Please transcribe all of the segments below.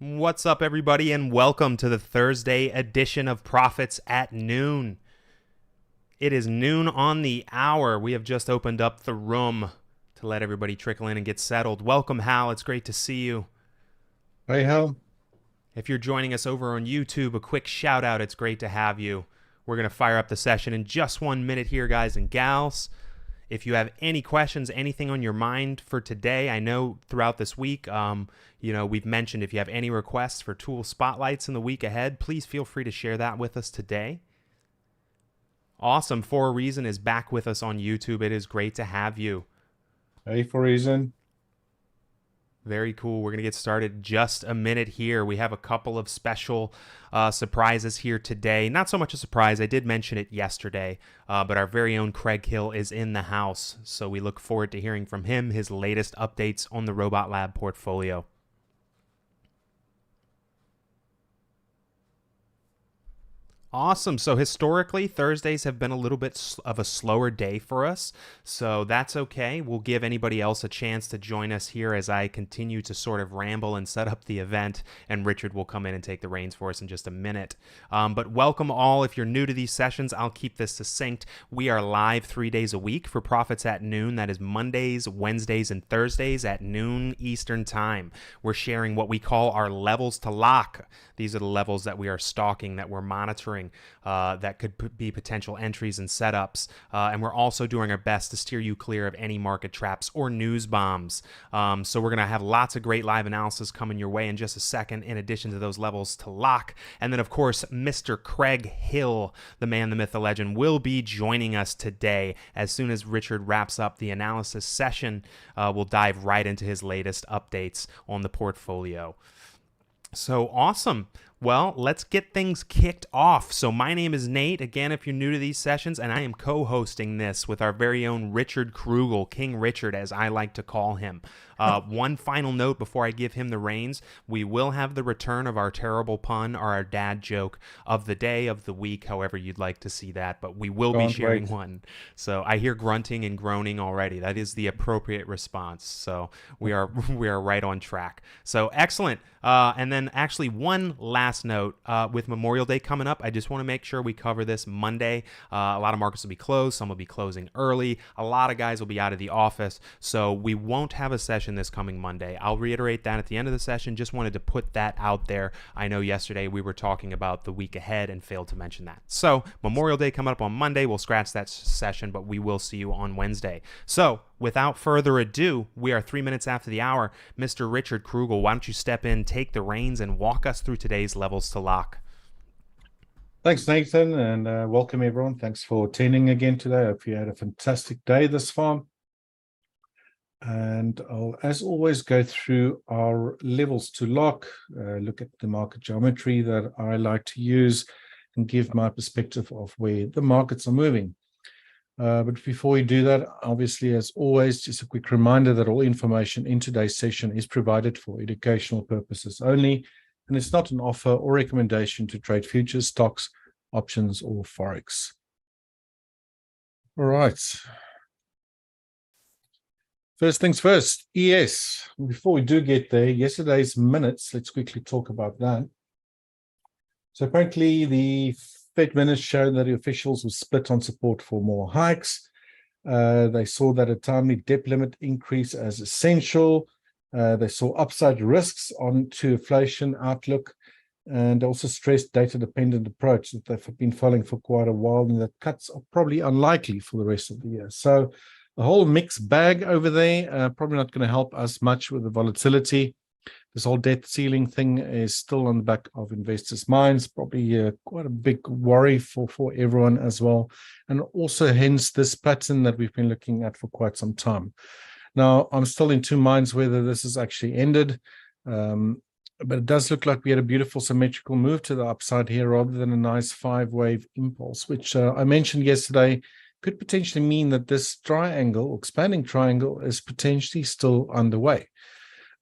What's up, everybody, and welcome to the Thursday edition of Profits at Noon. It is noon on the hour. We have just opened up the room to let everybody trickle in and get settled. Welcome, Hal. It's great to see you. Hey, Hal. If you're joining us over on YouTube, a quick shout out. It's great to have you. We're going to fire up the session in just 1 minute here, guys and gals. If you have any questions, anything on your mind for today, I know throughout this week, we've mentioned if you have any requests for tool spotlights in the week ahead, please feel free to share that with us today. Awesome. For a Reason is back with us on YouTube. It is great to have you. Hey, for a reason. Very cool. We're going to get started just a minute here. We have a couple of special surprises here today. Not so much a surprise. I did mention it yesterday, but our very own Craig Hill is in the house. So we look forward to hearing from him, his latest updates on the Robot Lab portfolio. Awesome. So historically, Thursdays have been a little bit of a slower day for us. So that's okay. We'll give anybody else a chance to join us here as I continue to sort of ramble and set up the event. And Richard will come in and take the reins for us in just a minute. But welcome all. If you're new to these sessions, I'll keep this succinct. We are live 3 days a week for Profits at Noon. That is Mondays, Wednesdays, and Thursdays at noon Eastern Time. We're sharing what we call our levels to lock. These are the levels that we are stalking, that we're monitoring, that could be potential entries and setups. And we're also doing our best to steer you clear of any market traps or news bombs. So we're going to have lots of great live analysis coming your way in just a second, in addition to those levels to lock. And then, of course, Mr. Craig Hill, the man, the myth, the legend, will be joining us today. As soon as Richard wraps up the analysis session, we'll dive right into his latest updates on the portfolio. So awesome. Well, let's get things kicked off. So my name is Nate, again, if you're new to these sessions, and I am co-hosting this with our very own Richard Krugel, King Richard, as I like to call him. One final note before I give him the reins. We will have the return of our terrible pun or our dad joke of the day, of the week, however you'd like to see that, but we will be sharing one. So I hear grunting and groaning already. That is the appropriate response. So we are right on track. So excellent. And then actually one last note, with Memorial Day coming up, I just want to make sure we cover this Monday. A lot of markets will be closed. Some will be closing early. A lot of guys will be out of the office. So we won't have a session this coming Monday. I'll reiterate that at the end of the session. Just wanted to put that out there. I know yesterday we were talking about the week ahead and failed to mention that. So Memorial Day coming up on Monday. We'll scratch that session, but we will see you on Wednesday. So without further ado, we are 3 minutes after the hour. Mr. Richard Krugel, why don't you step in, take the reins, and walk us through today's levels to lock. Thanks, Nathan, and welcome everyone. Thanks for attending again today. I hope you had a fantastic day this far. And I'll, as always, go through our levels to lock, look at the market geometry that I like to use, and give my perspective of where the markets are moving. But before we do that, obviously, as always, just a quick reminder that all information in today's session is provided for educational purposes only, and it's not an offer or recommendation to trade futures, stocks, options, or Forex. All right. First things first, ES. Before we do get there, yesterday's minutes, let's quickly talk about that. So apparently the Fed minutes showed that the officials were split on support for more hikes. They saw that a timely debt limit increase as essential. They saw upside risks onto inflation outlook, and also stressed data-dependent approach that they've been following for quite a while, and that cuts are probably unlikely for the rest of the year. So a whole mixed bag over there, probably not going to help us much with the volatility. This whole debt ceiling thing is still on the back of investors' minds, probably quite a big worry for everyone as well. And also hence this pattern that we've been looking at for quite some time. Now, I'm still in two minds whether this has actually ended, but it does look like we had a beautiful symmetrical move to the upside here rather than a nice five-wave impulse, which I mentioned yesterday could potentially mean that this triangle, or expanding triangle, is potentially still underway.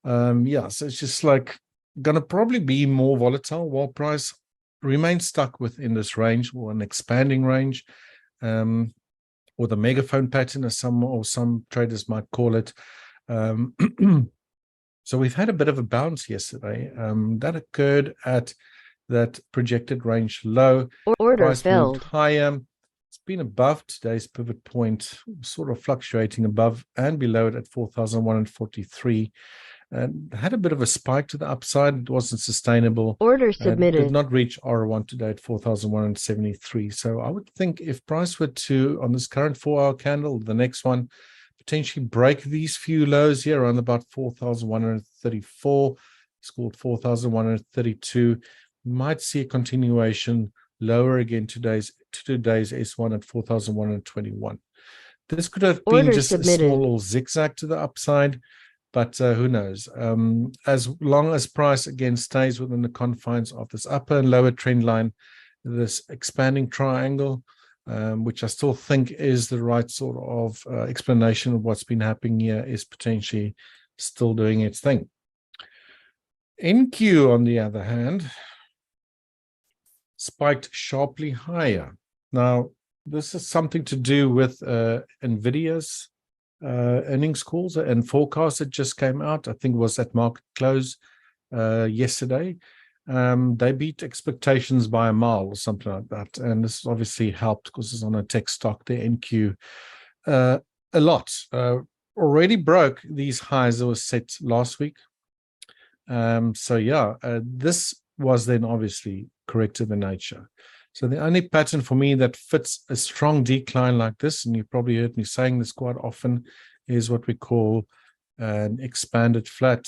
So it's just like going to probably be more volatile while price remains stuck within this range, or an expanding range, or the megaphone pattern, as some traders might call it. So we've had a bit of a bounce yesterday. That occurred at that projected range low. Order Price filled. moved higher. It's been above today's pivot point, sort of fluctuating above and below it at 4,143. And had a bit of a spike to the upside. It wasn't sustainable. Order submitted. Did not reach R1 today at 4,173. So I would think if price were to, on this current 4-hour candle, the next one, potentially break these few lows here around about 4,134, it's called 4,132, might see a continuation lower again today's S1 at 4,121. This could have been Order just submitted. a small little zigzag to the upside, but who knows? As long as price again stays within the confines of this upper and lower trend line, this expanding triangle, which I still think is the right sort of explanation of what's been happening here, is potentially still doing its thing. NQ, on the other hand, spiked sharply higher. Now, this is something to do with NVIDIA's earnings calls and forecasts that just came out. I think it was at market close yesterday. They beat expectations by a mile or something like that. And this obviously helped because it's on a tech stock, the NQ, a lot. Already broke these highs that were set last week. So yeah, this was then obviously corrective in nature. So the only pattern for me that fits a strong decline like this, and you've probably heard me saying this quite often, is what we call an expanded flat.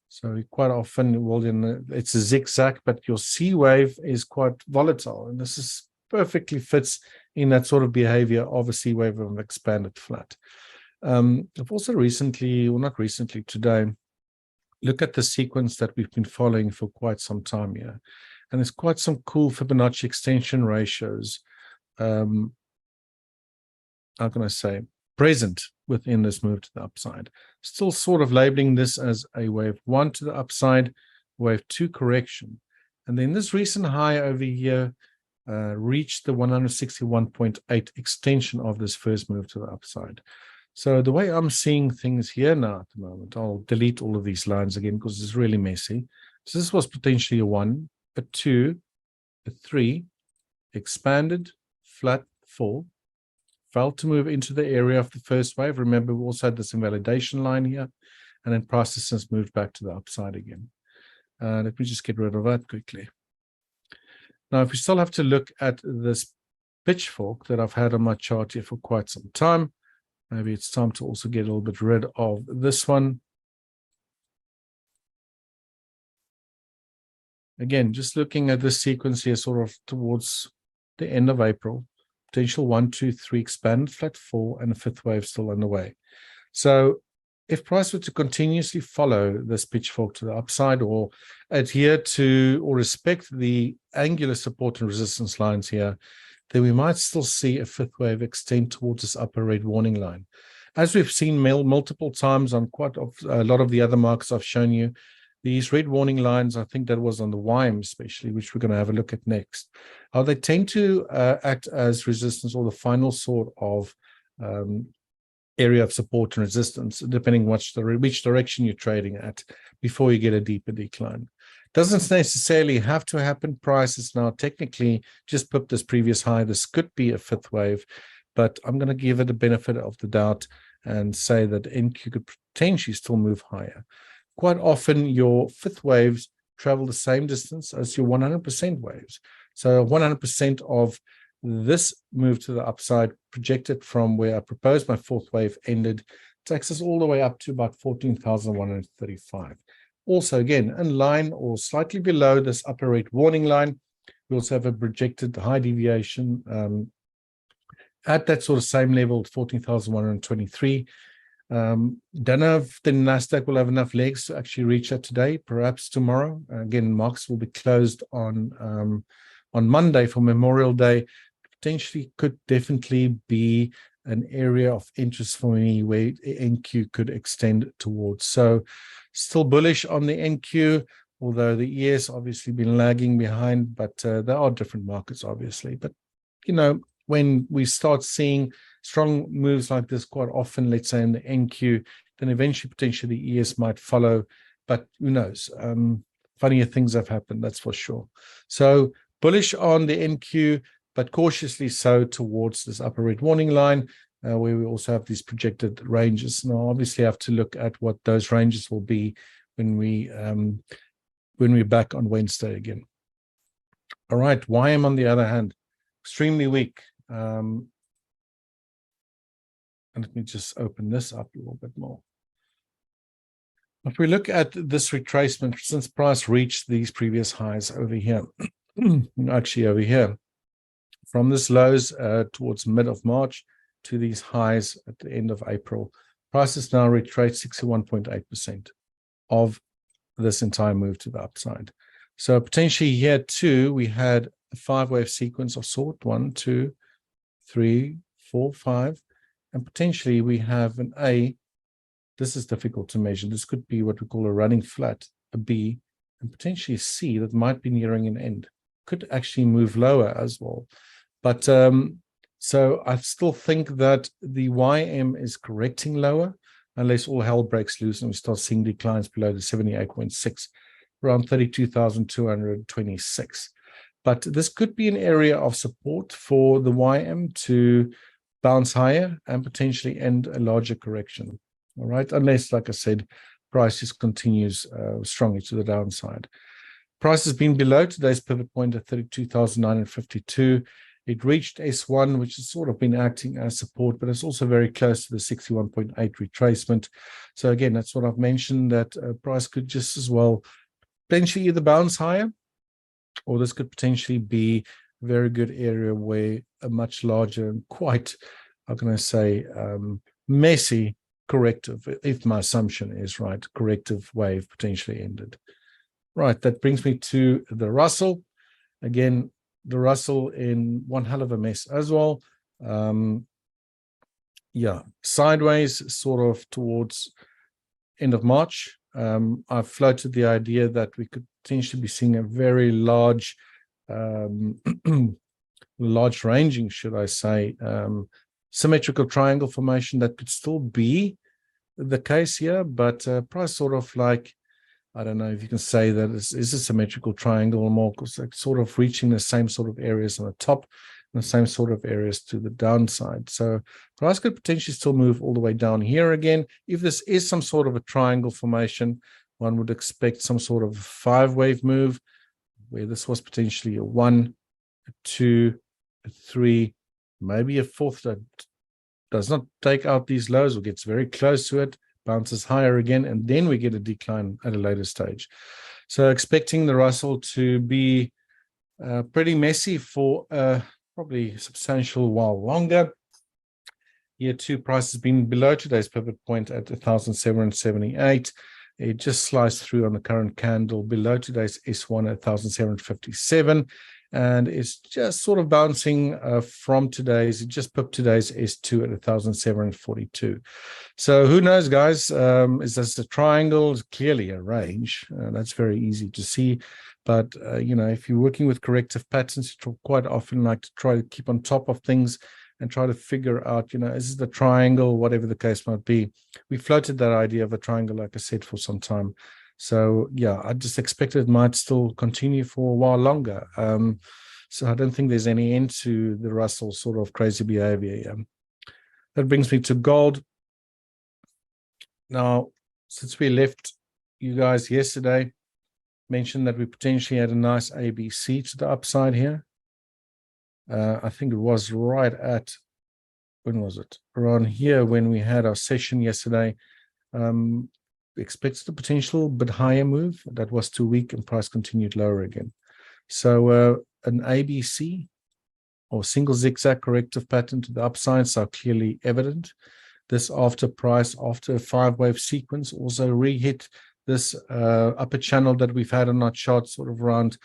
So quite often, well, it's a zigzag, but your C wave is quite volatile, and this is perfectly fits in that sort of behavior of a C wave of an expanded flat. I've also recently, well, not recently, today, look at the sequence that we've been following for quite some time here. And there's quite some cool Fibonacci extension ratios, how can I say, present within this move to the upside. Still sort of labeling this as a wave 1 to the upside, wave 2 correction. And then this recent high over here reached the 161.8 extension of this first move to the upside. So the way I'm seeing things here now at the moment, I'll delete all of these lines again because it's really messy. So this was potentially a 1, a 2, a 3, expanded, flat, 4, failed to move into the area of the first wave. Remember, we also had this invalidation line here, and then price has since moved back to the upside again. Let me just get rid of that quickly. Now, if we still have to look at this pitchfork that I've had on my chart here for quite some time, maybe it's time to also get a little bit rid of this one. Again, just looking at this sequence here, sort of towards the end of April, potential 1, 2, 3, expanded flat 4, and a fifth wave still underway. So if price were to continuously follow this pitchfork to the upside or adhere to or respect the angular support and resistance lines here, then we might still see a fifth wave extend towards this upper red warning line. As we've seen multiple times on quite a lot of the other markets I've shown you, these red warning lines, I think that was on the YM especially, which we're going to have a look at next, how they tend to act as resistance or the final sort of area of support and resistance, depending which direction you're trading at before you get a deeper decline. Doesn't necessarily have to happen. Price is now technically just pipped this previous high. This could be a fifth wave, but I'm going to give it a benefit of the doubt and say that NQ could potentially still move higher. Quite often, your fifth waves travel the same distance as your 100% waves. So 100% of this move to the upside projected from where I proposed my fourth wave ended takes us all the way up to about 14,135. Also, again, in line or slightly below this upper red warning line, we also have a projected high deviation at that sort of same level, 14,123. Don't know if the Nasdaq will have enough legs to actually reach that today, perhaps tomorrow. Again, markets will be closed on Monday for Memorial Day. Potentially could definitely be an area of interest for me where NQ could extend towards. So still bullish on the NQ, although the ES obviously been lagging behind, but there are different markets, obviously. But, you know, when we start seeing strong moves like this quite often, let's say in the NQ, then eventually potentially the ES might follow but who knows? Funnier things have happened, that's for sure. So bullish on the NQ, but cautiously so towards this upper red warning line, where we also have these projected ranges. Now, obviously, I have to look at what those ranges will be when we're back on Wednesday again. All right, YM on the other hand, extremely weak. And let me just open this up a little bit more. If we look at this retracement, since price reached these previous highs over here, actually over here, from this lows towards mid of March to these highs at the end of April, prices now retrace 61.8% of this entire move to the upside. So potentially here too, we had a 5-wave sequence of sort, 1, 2, 3, 4, 5, and potentially we have an A. This is difficult to measure. This could be what we call a running flat, a B, and potentially a C that might be nearing an end. Could actually move lower as well. But so I still think that the YM is correcting lower unless all hell breaks loose and we start seeing declines below the 78.6, around 32,226. But this could be an area of support for the YM to bounce higher and potentially end a larger correction. All right, unless, like I said, price just continues strongly to the downside. Price has been below today's pivot point at 32,952. It reached S1, which has sort of been acting as support, but it's also very close to the 61.8 retracement. So again, that's what I've mentioned, that price could just as well potentially either bounce higher, or this could potentially be a very good area where a much larger and quite, how can I say, messy corrective, if my assumption is right, corrective wave potentially ended. Right, that brings me to the Russell. Again, the Russell in one hell of a mess as well. Yeah, sideways sort of towards end of March. I've floated the idea that we could potentially be seeing a very large, large ranging, should I say, symmetrical triangle formation. That could still be the case here, but price sort of like, I don't know if you can say that is a symmetrical triangle or more, because like sort of reaching the same sort of areas on the top and the same sort of areas to the downside. So price could potentially still move all the way down here again. If this is some sort of a triangle formation, one would expect some sort of 5-wave move, where this was potentially a 1, a 2, a 3, maybe a 4th that does not take out these lows or gets very close to it, bounces higher again, and then we get a decline at a later stage. So expecting the Russell to be pretty messy for probably a substantial while longer. Year 2 price has been below today's pivot point at 1,778. It just sliced through on the current candle below today's S1 at 1,757. And it's just sort of bouncing from today's, it just pipped today's S2 at 1,742. So who knows, guys? Is this a triangle? It's clearly a range. That's very easy to see. But, you know, if you're working with corrective patterns, you quite often like to try to keep on top of things and try to figure out, you know, is it the triangle, whatever the case might be. We floated that idea of a triangle, like I said, for some time. So, yeah, I just expected it might still continue for a while longer. So I don't think there's any end to the Russell sort of crazy behavior. That brings me to gold. Now, since we left you guys yesterday, mentioned that we potentially had a nice ABC to the upside here. I think it was right at, when was it? Around here when we had our session yesterday. Expects the potential but higher move. That was too weak and price continued lower again. So an ABC or single zigzag corrective pattern to the upsides are clearly evident. This after price, after a 5-wave sequence, also re-hit this upper channel that we've had on our chart sort of around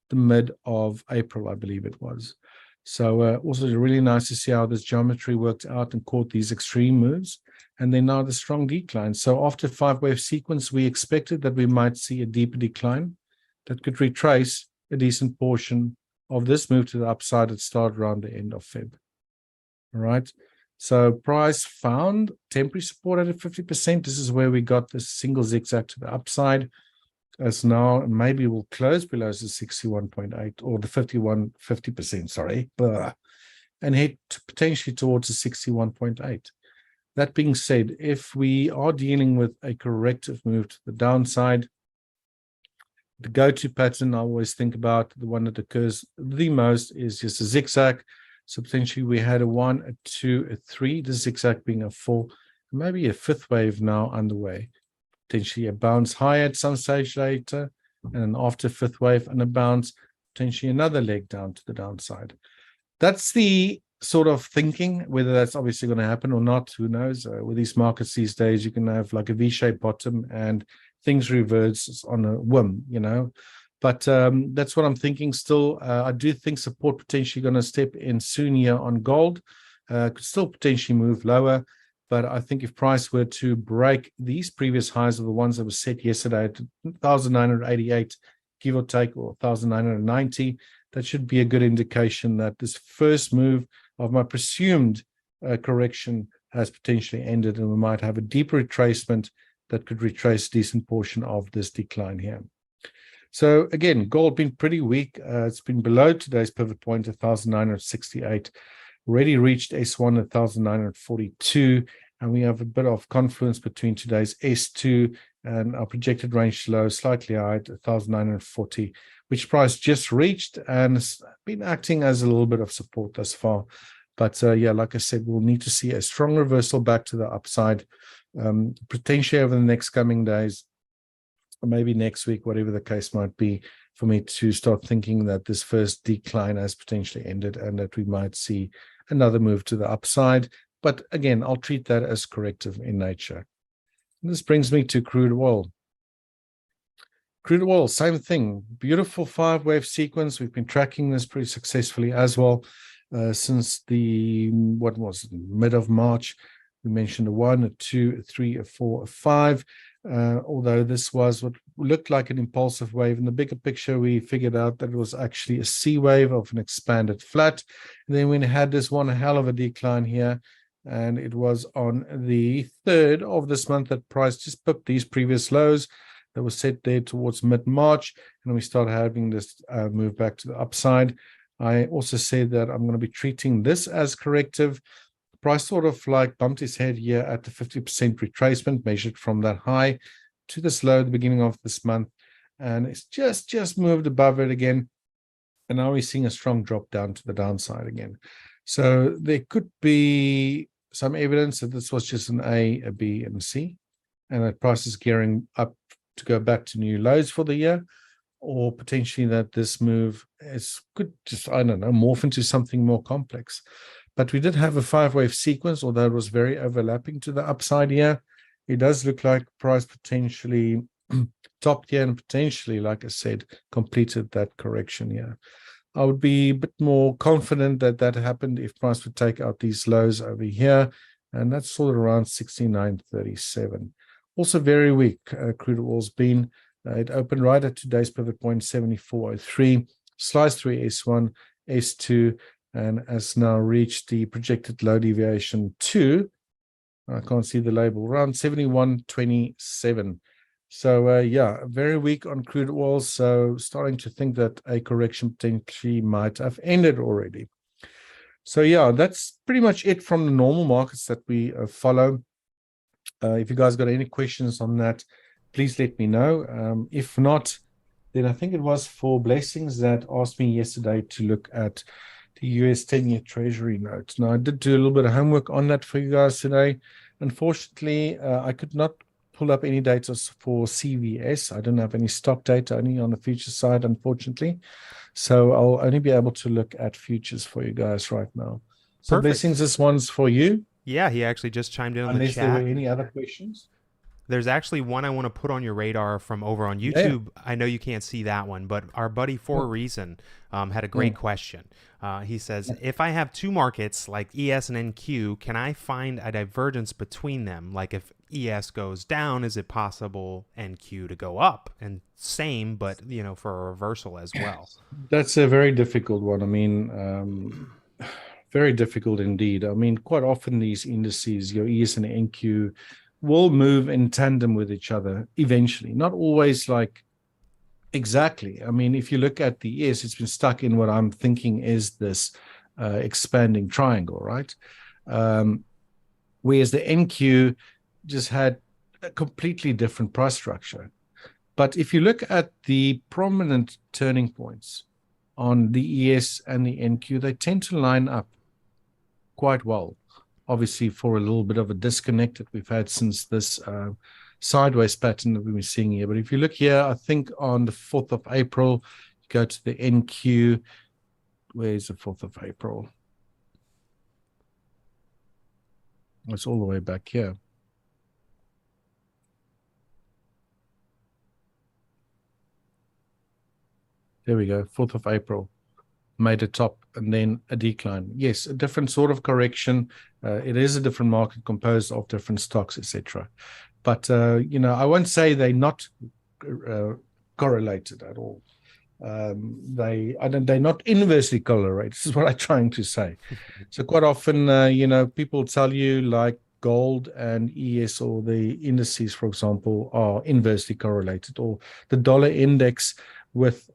the mid of April, I believe it was. So also really nice to see how this geometry worked out and caught these extreme moves. And then now the strong decline. So after 5-wave sequence, we expected that we might see a deeper decline that could retrace a decent portion of this move to the upside that started around the end of Feb. All right. So price found temporary support at 50%. This is where we got this single zigzag to the upside. As now maybe we'll close below the 61.8 or the 50%, sorry, and head potentially towards the 61.8. That being said, if we are dealing with a corrective move to the downside, the go-to pattern I always think about, the one that occurs the most, is just a zigzag. So potentially we had a 1, a 2, a 3, the zigzag being a 4, maybe a fifth wave now underway. Potentially a bounce higher at some stage later, and an after fifth wave and a bounce, potentially another leg down to the downside. That's the sort of thinking. Whether that's obviously going to happen or not, who knows? With these markets these days, you can have like a V-shaped bottom and things reverse on a whim, But that's what I'm thinking still. I do think support potentially going to step in soon here on gold. Could still potentially move lower. But I think if price were to break these previous highs of the ones that were set yesterday at 1,988, give or take, or 1,990, that should be a good indication that this first move of my presumed correction has potentially ended, and we might have a deeper retracement that could retrace a decent portion of this decline here. So again, gold been pretty weak. It's been below today's pivot point, 1,968. Already reached S1 at 1,942, and we have a bit of confluence between today's S2 and our projected range low, slightly high at 1,940, which price just reached and has been acting as a little bit of support thus far. But yeah, like I said, we'll need to see a strong reversal back to the upside, potentially over the next coming days, or maybe next week, whatever the case might be, for me to start thinking that this first decline has potentially ended and that we might see another move to the upside. But again, I'll treat that as corrective in nature. And this brings me to crude oil. Crude oil, same thing. Beautiful 5-wave sequence. We've been tracking this pretty successfully as well since the, what was it, mid of March. We mentioned a 1, a 2, a 3, a 4, a 5. Although this was what looked like an impulsive wave. In the bigger picture, we figured out that it was actually a C wave of an expanded flat. And then we had this one hell of a decline here. And it was on the 3rd of this month that price just booked these previous lows that was set there towards mid-March. And we started having this move back to the upside. I also said that I'm going to be treating this as corrective. Price sort of like bumped its head here at the 50% retracement measured from that high to this low at the beginning of this month. And it's just moved above it again. And now we're seeing a strong drop down to the downside again. So there could be some evidence that this was just an A, a B, and a C, and that price is gearing up to go back to new lows for the year, or potentially that this move could just, I don't know, morph into something more complex. But we did have a 5-wave sequence, although it was very overlapping to the upside here. It does look like price potentially topped here and potentially, like I said, completed that correction here. I would be a bit more confident that that happened if price would take out these lows over here, and that's sort of around 69.37. Also very weak, crude oil's been. It opened right at today's pivot point, 74.03, sliced through S1, S2, and has now reached the projected low deviation 2. I can't see the label, around 71.27. So yeah, very weak on crude oil. So starting to think that a correction potentially might have ended already. So yeah, that's pretty much it from the normal markets that we follow. If you guys got any questions on that, please let me know. If not, then I think it was for Blessings that asked me yesterday to look at the US 10-year Treasury note. Now, I did do a little bit of homework on that for you guys today. Unfortunately, I could not pull up any data for CVS. I don't have any stock data, only on the future side, unfortunately. So I'll only be able to look at futures for you guys right now. So Perfect. Blessings, this one's for you. Yeah, he actually just chimed in on the Unless there chat. were any other questions. There's actually one I want to put on your radar from over on YouTube. Yeah. I know you can't see that one, but our buddy For a Reason had a great question. He says, if I have two markets like ES and NQ, can I find a divergence between them? Like if ES goes down, is it possible NQ to go up? And same, but you know, for a reversal as well. That's a very difficult one. I mean, Very difficult indeed. I mean, quite often these indices, your ES and NQ, will move in tandem with each other eventually. Not always like exactly. I mean, if you look at the ES, it's been stuck in what I'm thinking is this expanding triangle, right? Whereas the NQ just had a completely different price structure. But if you look at the prominent turning points on the ES and the NQ, they tend to line up quite well. Obviously, for a little bit of a disconnect that we've had since this sideways pattern that we've been seeing here. But if you look here, I think on the 4th of April, you go to the NQ. Where's the 4th of April? It's all the way back here. There we go, 4th of April. Made a top and then a decline. Yes, a different sort of correction. It is a different market composed of different stocks, etc. But, I won't say they're not correlated at all. They're not inversely correlated. This is what I'm trying to say. So quite often, people tell you like gold and ES or the indices, for example, are inversely correlated, or the dollar index with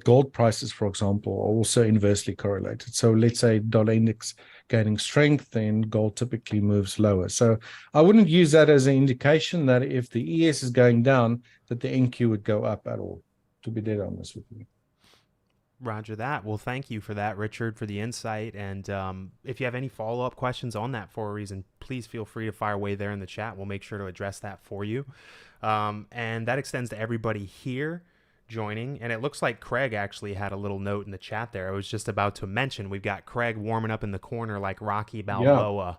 gold prices, for example, are also inversely correlated. So let's say dollar index gaining strength, then gold typically moves lower. So I wouldn't use that as an indication that if the ES is going down, that the NQ would go up at all, to be dead honest with you. Roger that. Well, thank you for that, Richard, for the insight. And if you have any follow-up questions on that for a reason, please feel free to fire away there in the chat. We'll make sure to address that for you. And that extends to everybody here joining. And it looks like Craig actually had a little note in the chat there. I was just about to mention we've got Craig warming up in the corner like Rocky Balboa,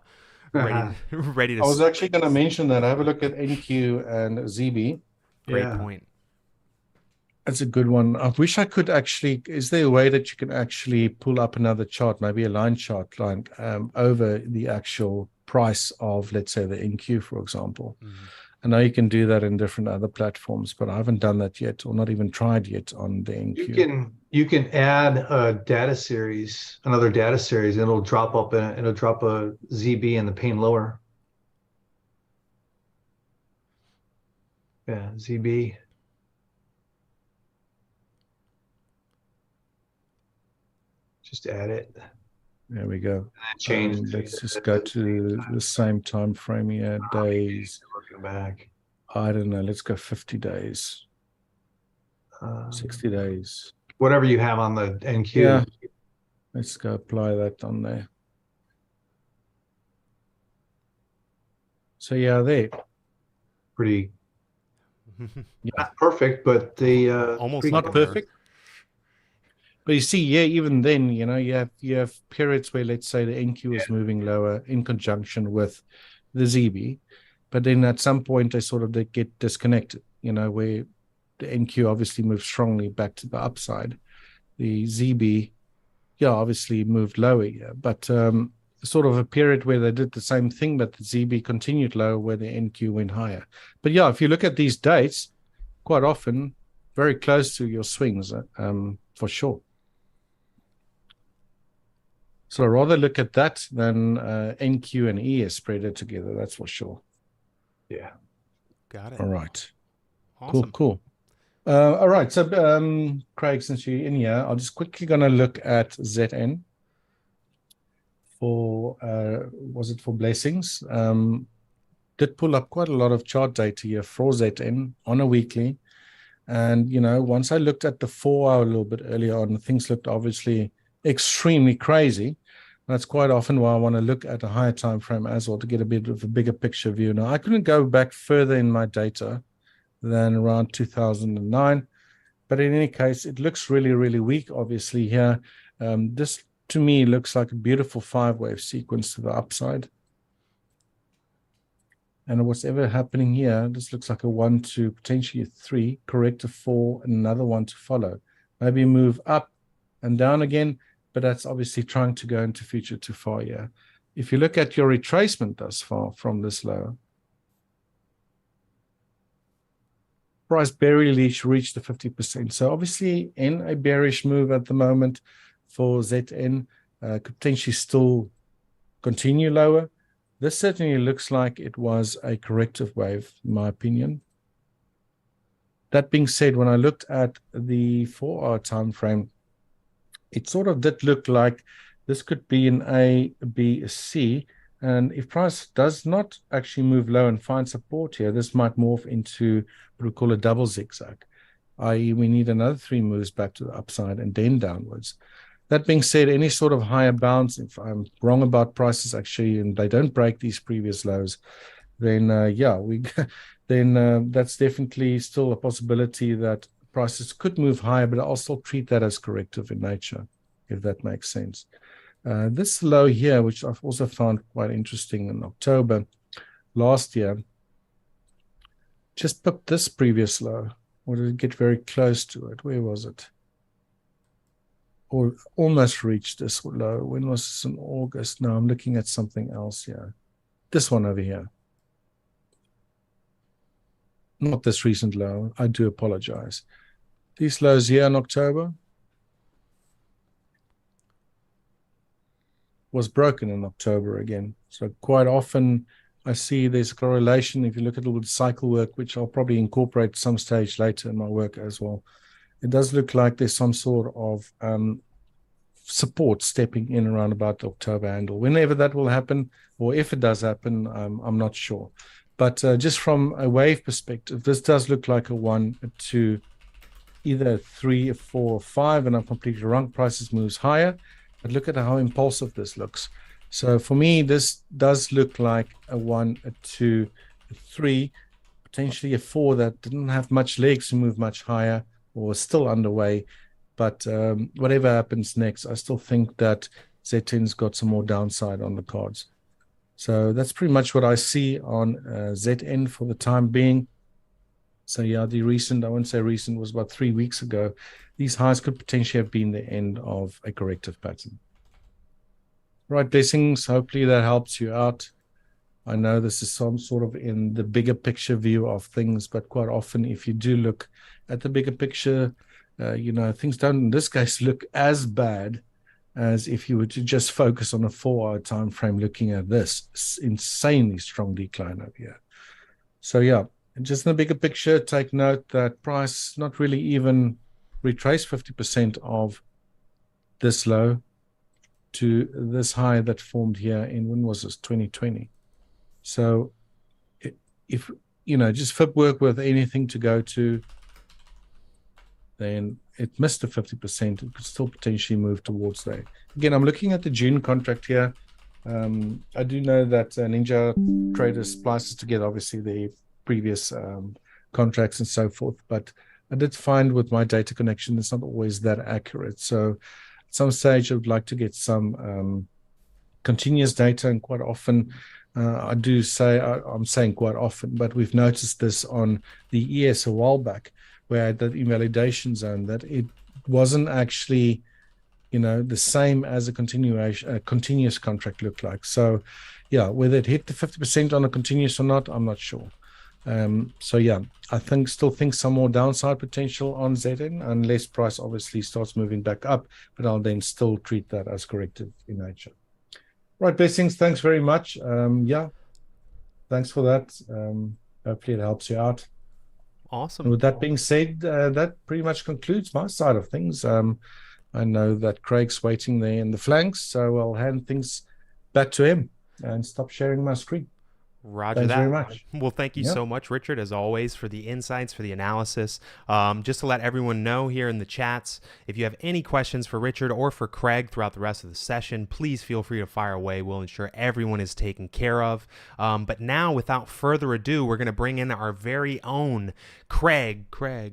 ready to. I was actually going to mention that. Have a look at NQ and ZB. Great point. That's a good one. I wish I could actually. Is there a way that you can actually pull up another chart, maybe a line chart, like over the actual price of, let's say, the NQ, for example? I know you can do that in different other platforms, but I haven't done that yet, or not even tried yet on the NQ. You can add a data series, another data series, and it'll drop up and it'll drop a ZB in the pane lower. Yeah, ZB. Just add it. There we go. Change. Let's just go to the same time frame here. Days. Working back. I don't know. Let's go 50 days. 60 days. Whatever you have on the NQ. Yeah. Let's go apply that on there. So yeah, there. Pretty. Not perfect, but the almost not perfect. But you see, yeah, even then, you have periods where, let's say, the NQ is moving lower in conjunction with the ZB, but then at some point they get disconnected, where the NQ obviously moves strongly back to the upside. The ZB, obviously moved lower here, but sort of a period where they did the same thing, but the ZB continued lower where the NQ went higher. But yeah, if you look at these dates, quite often very close to your swings, for sure. So I'd rather look at that than NQ and ES spread together, that's for sure. Yeah. Got it. All right. Awesome. Cool. All right. So, Craig, since you're in here, I'm just quickly going to look at ZN for, was it for blessings? Did pull up quite a lot of chart data here for ZN on a weekly. And, once I looked at the 4 hour a little bit earlier on, things looked obviously extremely crazy. That's quite often why I want to look at a higher time frame as well to get a bit of a bigger picture view. Now, I couldn't go back further in my data than around 2009, but in any case, it looks really, really weak, obviously, here. This, to me, looks like a beautiful 5-wave sequence to the upside. And what's ever happening here, this looks like a 1, 2, potentially a 3, correct a 4, and another one to follow. Maybe move up and down again, but that's obviously trying to go into future too far here. If you look at your retracement thus far from this low, price barely reached the 50%. So obviously in a bearish move at the moment, for ZN. Could potentially still continue lower. This certainly looks like it was a corrective wave, in my opinion. That being said, when I looked at the 4-hour time frame, it sort of did look like this could be an A, B, a C. And if price does not actually move low and find support here, this might morph into what we call a double zigzag, i.e. we need another 3 moves back to the upside and then downwards. That being said, any sort of higher bounce, if I'm wrong about prices actually and they don't break these previous lows, then that's definitely still a possibility that prices could move higher, but I'll still treat that as corrective in nature, if that makes sense. This low here, which I've also found quite interesting in October last year, just pipped this previous low, or did it get very close to it? Where was it? Or almost reached this low. When was this? In August? No, I'm looking at something else here. This one over here. Not this recent low. I do apologize. These lows here in October was broken in October again. So quite often I see there's a correlation. If you look at the cycle work, which I'll probably incorporate some stage later in my work as well, it does look like there's some sort of support stepping in around about the October handle. Whenever that will happen, or if it does happen, I'm not sure. But just from a wave perspective, this does look like a 1, a 2, either a 3, a 4, or 5, and I'm completely wrong. Prices moves higher, but look at how impulsive this looks. So for me, this does look like a 1, a 2, a 3, potentially a 4 that didn't have much legs to move much higher or is still underway. But whatever happens next, I still think that Z10's got some more downside on the cards. So that's pretty much what I see on ZN for the time being. So yeah, the recent, I won't say recent, was about 3 weeks ago. These highs could potentially have been the end of a corrective pattern. Right, blessings. Hopefully that helps you out. I know this is some sort of in the bigger picture view of things, but quite often if you do look at the bigger picture, things don't in this case look as bad as if you were to just focus on a 4-hour time frame looking at this insanely strong decline over here. So yeah, just in the bigger picture, take note that price not really even retraced 50% of this low to this high that formed here in, when was this, 2020. So if just FIB work with anything to go to, then it missed the 50%. It could still potentially move towards there. Again, I'm looking at the June contract here. I do know that Ninjacators splices together, obviously, the previous contracts and so forth. But I did find with my data connection, it's not always that accurate. So at some stage, I would like to get some continuous data. And quite often, I do say, I'm saying quite often, but we've noticed this on the ES a while back, where I had that invalidation zone, that it wasn't actually, the same as a continuous contract looked like. So, yeah, whether it hit the 50% on a continuous or not, I'm not sure. So, yeah, I still think some more downside potential on ZN, unless price obviously starts moving back up, but I'll then still treat that as corrective in nature. Right, blessings. Thanks very much. Yeah, thanks for that. Hopefully it helps you out. Awesome. And with that being said, that pretty much concludes my side of things. I know that Craig's waiting there in the flanks, so I'll hand things back to him and stop sharing my screen. Roger Thanks that. very much. Well, thank you so much, Richard, as always, for the insights, for the analysis. Just to let everyone know here in the chats, if you have any questions for Richard or for Craig throughout the rest of the session, please feel free to fire away. We'll ensure everyone is taken care of. But now, without further ado, we're going to bring in our very own Craig Hill,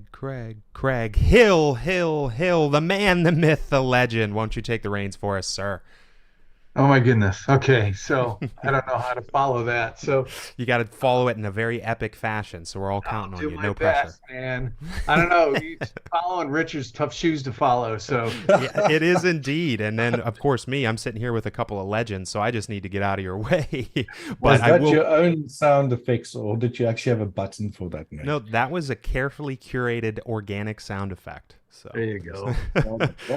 the man, the myth, the legend. Won't you take the reins for us, sir? Oh my goodness. Okay, so I don't know how to follow that. So you got to follow it in a very epic fashion. So we're all counting on you. No pressure, man. I don't know. Following Richard's tough shoes to follow. So yeah, it is indeed. And then, of course, I'm sitting here with a couple of legends, so I just need to get out of your way. Was that your own sound effects, or did you actually have a button for that? No, that was a carefully curated organic sound effect. So There you go.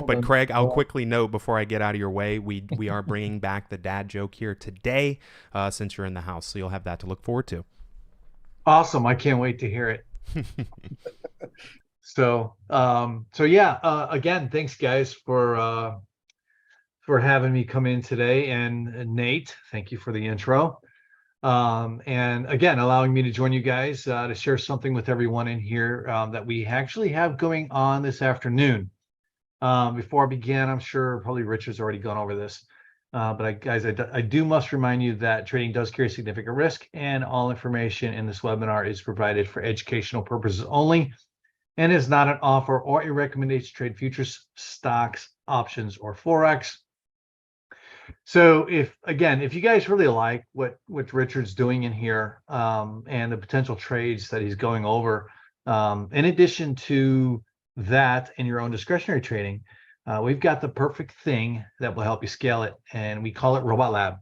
but Craig, I'll quickly note before I get out of your way, we are bringing back the dad joke here today, since you're in the house, so you'll have that to look forward to. Awesome. I can't wait to hear it. So yeah, again, thanks guys for having me come in today. And Nate, thank you for the intro. And again, allowing me to join you guys to share something with everyone in here that we actually have going on this afternoon. Before I begin, I'm sure probably Richard's already gone over this, but guys, I do must remind you that trading does carry significant risk, and all information in this webinar is provided for educational purposes only and is not an offer or a recommendation to trade futures, stocks, options, or Forex. So if you guys really like what Richard's doing in here, and the potential trades that he's going over, in addition to that in your own discretionary trading, we've got the perfect thing that will help you scale it, and we call it Robot Lab.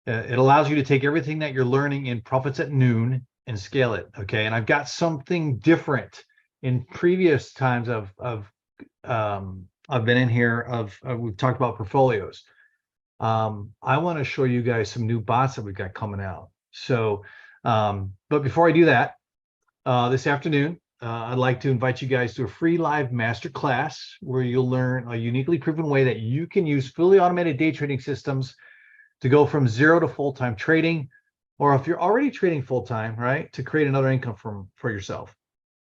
It allows you to take everything that you're learning in Profits at Noon and scale it. Okay, and I've got something different. In previous times I've been in here we've talked about portfolios. I want to show you guys some new bots that we've got coming out. So, but before I do that, this afternoon, I'd like to invite you guys to a free live masterclass where you'll learn a uniquely proven way that you can use fully automated day trading systems to go from zero to full-time trading, or if you're already trading full-time, right, to create another income for yourself.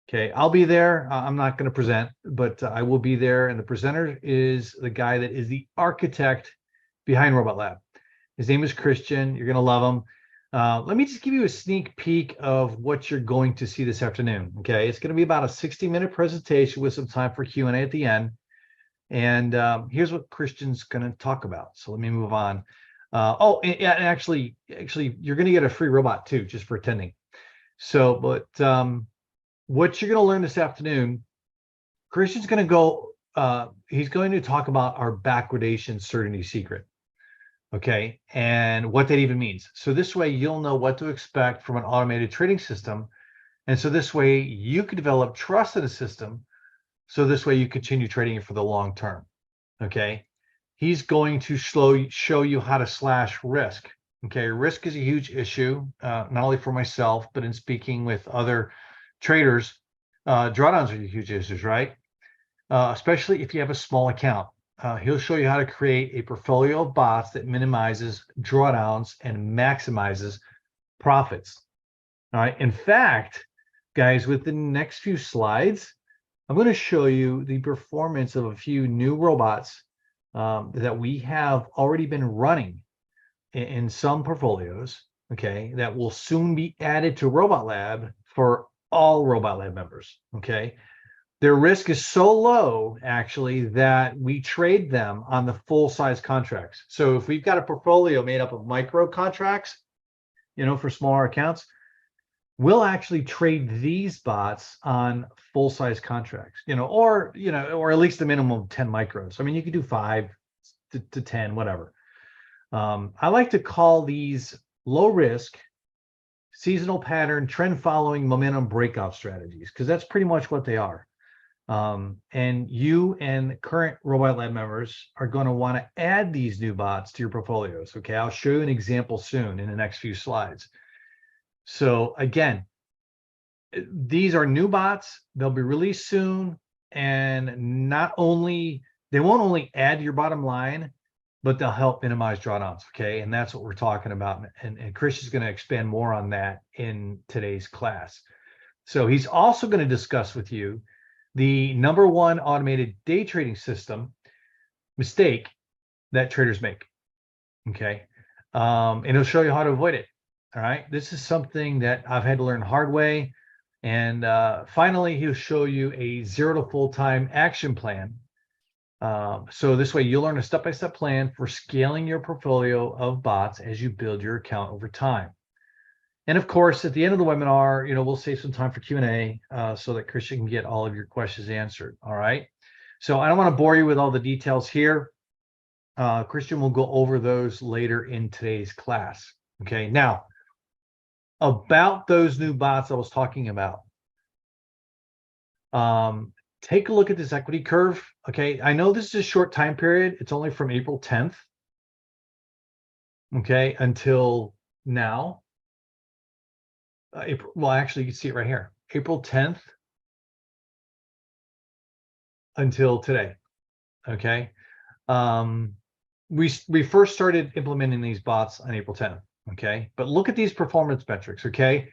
Okay, I'll be there. I'm not going to present, but I will be there. And the presenter is the guy that is the architect behind Robot Lab. His name is Christian. You're going to love him. Let me just give you a sneak peek of what you're going to see this afternoon. Okay, it's going to be about a 60-minute presentation with some time for Q&A at the end. And here's what Christian's going to talk about. So let me move on. And actually, you're going to get a free robot too, just for attending. So, but what you're going to learn this afternoon, Christian's going to go, he's going to talk about our backwardation certainty secret. Okay, and what that even means. So this way you'll know what to expect from an automated trading system. And so this way you could develop trust in a system. So this way you continue trading it for the long term. Okay, he's going to show you how to slash risk. Okay, risk is a huge issue, not only for myself, but in speaking with other traders. Drawdowns are huge issues, right? Especially if you have a small account. He'll show you how to create a portfolio of bots that minimizes drawdowns and maximizes profits. All right. In fact, guys, with the next few slides, I'm going to show you the performance of a few new robots that we have already been running in some portfolios, okay, that will soon be added to Robot Lab for all Robot Lab members, okay? Their risk is so low, actually, that we trade them on the full-size contracts. So if we've got a portfolio made up of micro contracts, for smaller accounts, we'll actually trade these bots on full-size contracts, or at least a minimum of 10 micros. I mean, you could do 5 to 10, whatever. I like to call these low-risk, seasonal pattern, trend-following, momentum breakout strategies, because that's pretty much what they are. And you and current Robot Lab members are going to want to add these new bots to your portfolios. Okay, I'll show you an example soon in the next few slides. So again, these are new bots. They'll be released soon, and they won't only add to your bottom line, but they'll help minimize drawdowns. Okay, and that's what we're talking about. And Chris is going to expand more on that in today's class. So he's also going to discuss with you the #1 automated day trading system mistake that traders make. Okay, and he'll show you how to avoid it. All right, this is something that I've had to learn the hard way. And finally, he'll show you a 0 to full-time action plan. So this way you'll learn a step-by-step plan for scaling your portfolio of bots as you build your account over time. And of course, at the end of the webinar, we'll save some time for Q&A so that Christian can get all of your questions answered. All right. So I don't want to bore you with all the details here. Christian will go over those later in today's class. Okay. Now, about those new bots I was talking about. take a look at this equity curve. Okay, I know this is a short time period. It's only from April 10th. Okay, until now. April, well, actually, you can see it right here. April 10th until today. Okay. We first started implementing these bots on April 10th. Okay, but look at these performance metrics. Okay,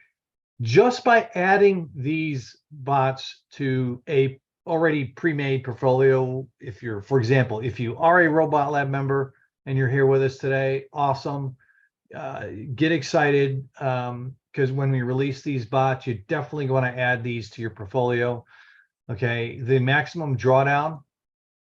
just by adding these bots to a already pre-made portfolio, if you're, for example, if you are a Robot Lab member and you're here with us today, awesome. Get excited, because when we release these bots, you definitely want to add these to your portfolio. Okay, the maximum drawdown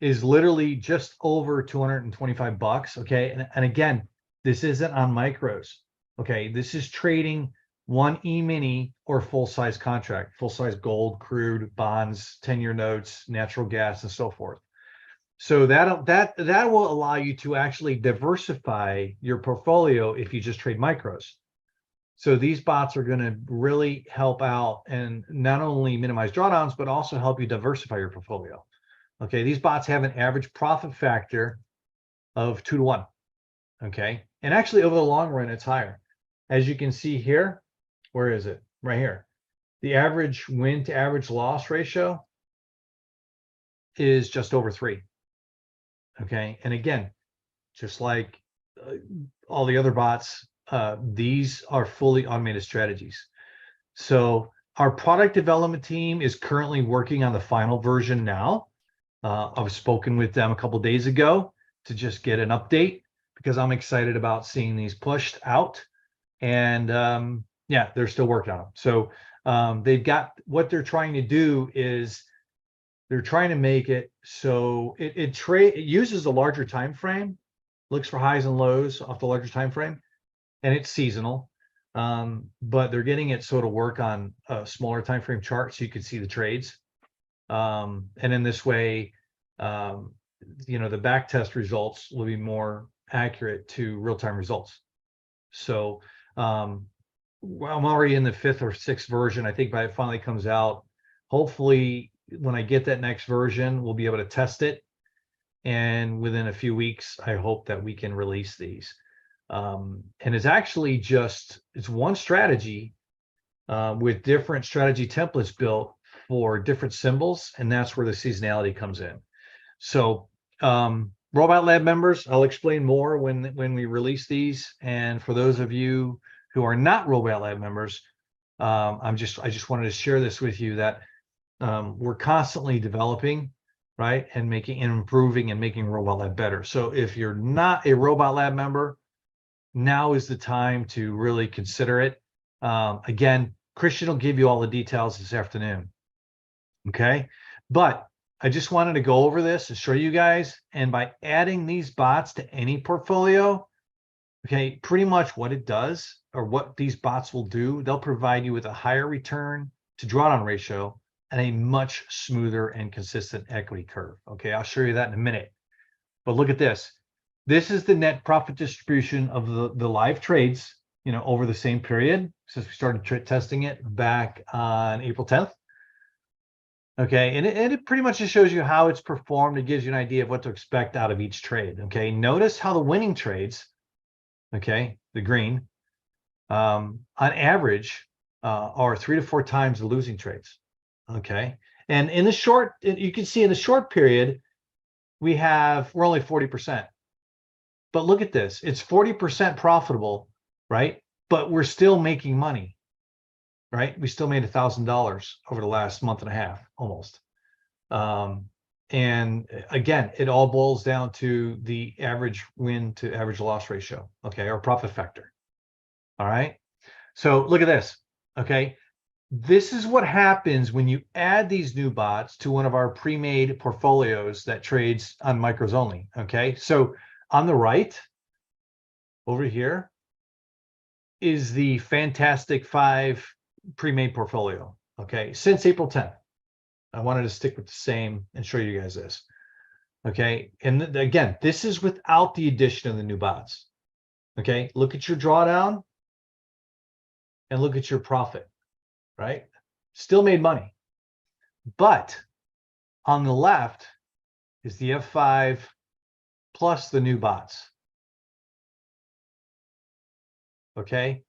is literally just over 225 bucks. Okay, and again, this isn't on micros. Okay, this is trading one E-mini or full-size contract, full-size gold, crude, bonds, 10-year notes, natural gas, and so forth. So that will allow you to actually diversify your portfolio if you just trade micros. So these bots are going to really help out and not only minimize drawdowns, but also help you diversify your portfolio. Okay, these bots have an average profit factor of 2 to 1. Okay, and actually over the long run, it's higher. As you can see here, where is it? Right here. The average win to average loss ratio is just over 3. Okay, and again, just like all the other bots, these are fully automated strategies. So our product development team is currently working on the final version now. I've spoken with them a couple days ago to just get an update because I'm excited about seeing these pushed out. And yeah, they're still working on them. So they've got, what they're trying to do is they're trying to make it so it uses a larger time frame, looks for highs and lows off the larger time frame, and it's seasonal. But they're getting it so to work on a smaller time frame chart so you can see the trades. And in this way, the back test results will be more accurate to real-time results. So I'm already in the 5th or 6th version. I think by it finally comes out, hopefully when I get that next version, we'll be able to test it. And within a few weeks, I hope that we can release these. And it's actually it's one strategy with different strategy templates built for different symbols. And that's where the seasonality comes in. So Robot Lab members, I'll explain more when we release these. And for those of you who are not Robot Lab members, I just wanted to share this with you that we're constantly developing, right, and improving and making Robot Lab better. So if you're not a Robot Lab member, now is the time to really consider it. Again, Christian will give you all the details this afternoon. Okay, but I just wanted to go over this and show you guys. And by adding these bots to any portfolio, okay, pretty much what it does or what these bots will do, they'll provide you with a higher return to drawdown ratio and a much smoother and consistent equity curve. Okay, I'll show you that in a minute. But look at this. This is the net profit distribution of the live trades, over the same period since we started testing it back on April 10th. Okay, and it pretty much just shows you how it's performed. It gives you an idea of what to expect out of each trade. Okay, notice how the winning trades, okay, the green, on average, are 3 to 4 times the losing trades. Okay, and in the short, you can see in the short period, we're only 40%. But look at this, it's 40% profitable, right? But we're still making money. Right, we still made $1,000 over the last month and a half, almost. And again, it all boils down to the average win to average loss ratio, okay, or profit factor. All right, so look at this. Okay, this is what happens when you add these new bots to one of our pre-made portfolios that trades on micros only. Okay, so on the right over here is the Fantastic 5 pre-made portfolio. Okay, since April 10th. I wanted to stick with the same and show you guys this. Okay, and again, this is without the addition of the new bots. Okay, look at your drawdown and look at your profit, right? Still made money. But On the left is the F5 plus the new bots. Okay.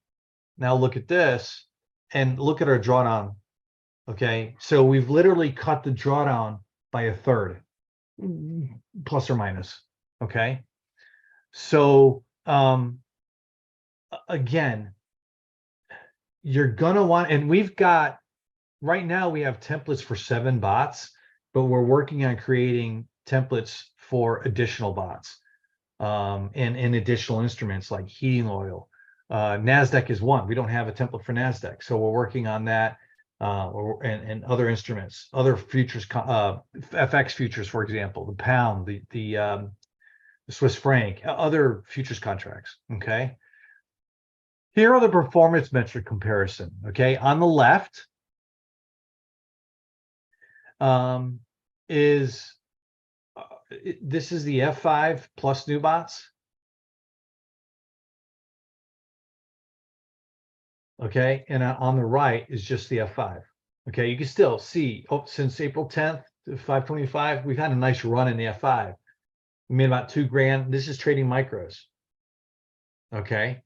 Now look at this and look at our drawdown. Okay. So we've literally cut the drawdown by a third, plus or minus. Okay. So, again, you're going to want, and we've got, right now we have templates for 7 bots, but we're working on creating templates for additional bots, and additional instruments like heating oil. NASDAQ is one. We don't have a template for NASDAQ. So we're working on that, and other instruments, other futures, FX futures, for example, the pound, the Swiss franc, other futures contracts. Okay. Here are the performance metric comparison. Okay. On the left, this is the F5 plus new bots. Okay. And on the right is just the F5. Okay. You can still see, since April 10th to 525, we've had a nice run in the F5. We made about $2,000. This is trading micros. Okay.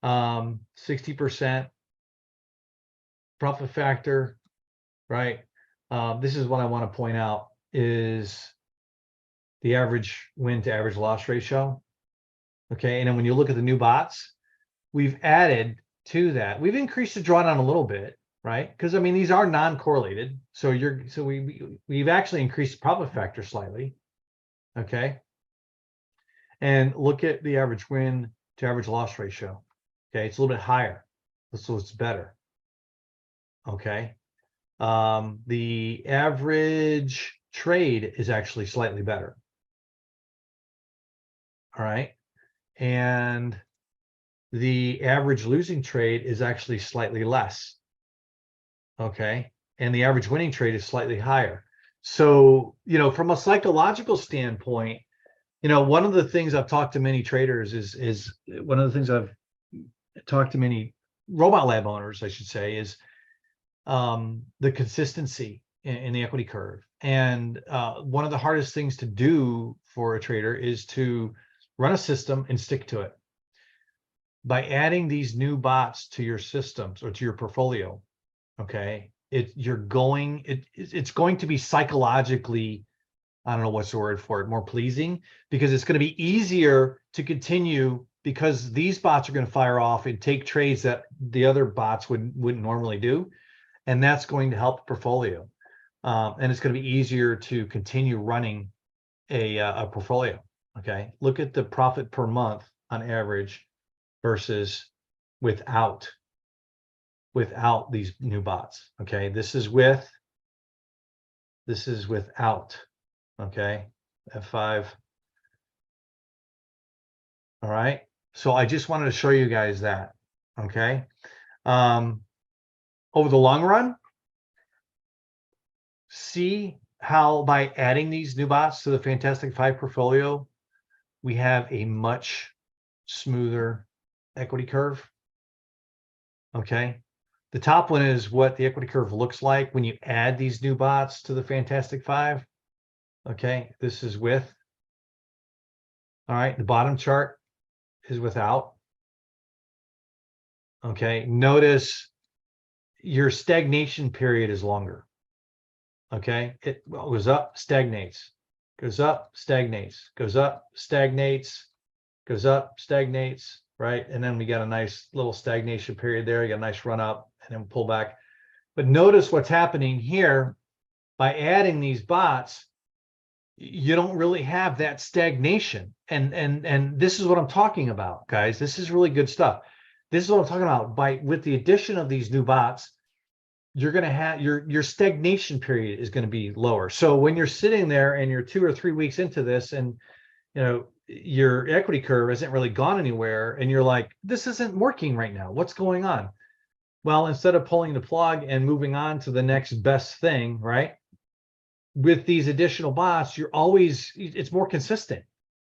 60% profit factor, right? This is what I want to point out is the average win to average loss ratio. Okay. And then when you look at the new bots, we've added to that. We've increased the drawdown a little bit, right? Because I mean, these are non-correlated. So we've actually increased the profit factor slightly. Okay. And look at the average win to average loss ratio. Okay. It's a little bit higher. So it's better. Okay. The average trade is actually slightly better. All right. And the average losing trade is actually slightly less. Okay. And the average winning trade is slightly higher. So, from a psychological standpoint, one of the things I've talked to many traders is one of the things I've talked to many robot lab owners, I should say, is the consistency in the equity curve. And one of the hardest things to do for a trader is to run a system and stick to it. By adding these new bots to your systems or to your portfolio, okay, it's going to be psychologically, I don't know what's the word for it, more pleasing, because it's going to be easier to continue because these bots are going to fire off and take trades that the other bots wouldn't normally do. And that's going to help the portfolio. And it's going to be easier to continue running a portfolio. Okay. Look at the profit per month on average versus without these new bots. Okay. This is without. Okay. F5. All right. So I just wanted to show you guys that. Okay. Over the long run, see how by adding these new bots to the Fantastic Five portfolio, we have a much smoother equity curve. Okay. The top one is what the equity curve looks like when you add these new bots to the Fantastic Five. Okay. This is with. All right. The bottom chart is without. Okay. Notice your stagnation period is longer. Okay. It goes up, stagnates, goes up, stagnates, goes up, stagnates, goes up, stagnates, right? And then we got a nice little stagnation period there. You got a nice run up and then pull back. But notice what's happening here by adding these bots. You don't really have that stagnation. And this is what I'm talking about, guys. This is really good stuff. This is what I'm talking about. With the addition of these new bots, you're going to have your stagnation period is going to be lower. So when you're sitting there and you're 2 or 3 weeks into this and your equity curve isn't really gone anywhere and you're like, this isn't working right now, what's going on? Well, instead of pulling the plug and moving on to the next best thing, right? With these additional bots, it's more consistent,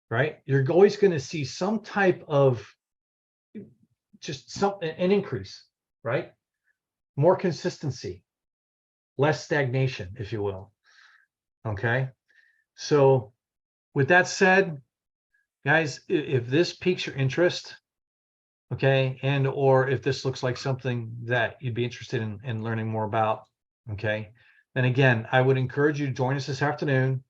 right? You're always going to see some type of an increase, right? More consistency, less stagnation, if you will. Okay. So with that said, guys, if this piques your interest, okay, and or if this looks like something that you'd be interested in learning more about, okay, then again, I would encourage you to join us this afternoon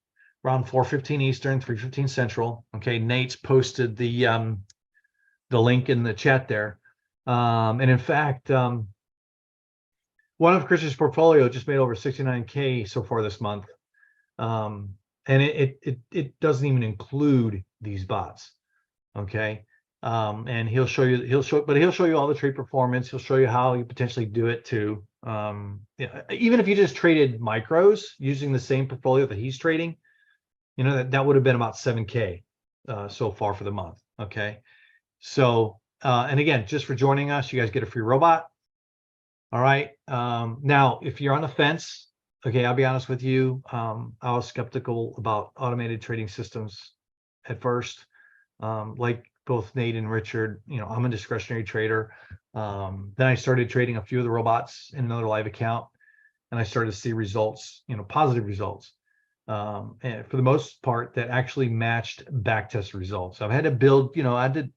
around 4:15 Eastern, 3:15 Central. Okay, Nate's posted the link in the chat there. And in fact, one of Chris's portfolio just made over 69K so far this month. And it doesn't even include these bots. Okay. And he'll show you all the trade performance. He'll show you how you potentially do it too. Yeah, even if you just traded micros using the same portfolio that he's trading, you know, that would have been about 7K so far for the month. Okay. So, and again, just for joining us, you guys get a free robot. All right. Now, if you're on the fence, okay, I'll be honest with you. I was skeptical about automated trading systems at first. Like both Nate and Richard, you know, I'm a discretionary trader. Then I started trading a few of the robots in another live account, and I started to see results, you know, positive results. And for the most part, that actually matched backtest results. I've had to build, you know, I had to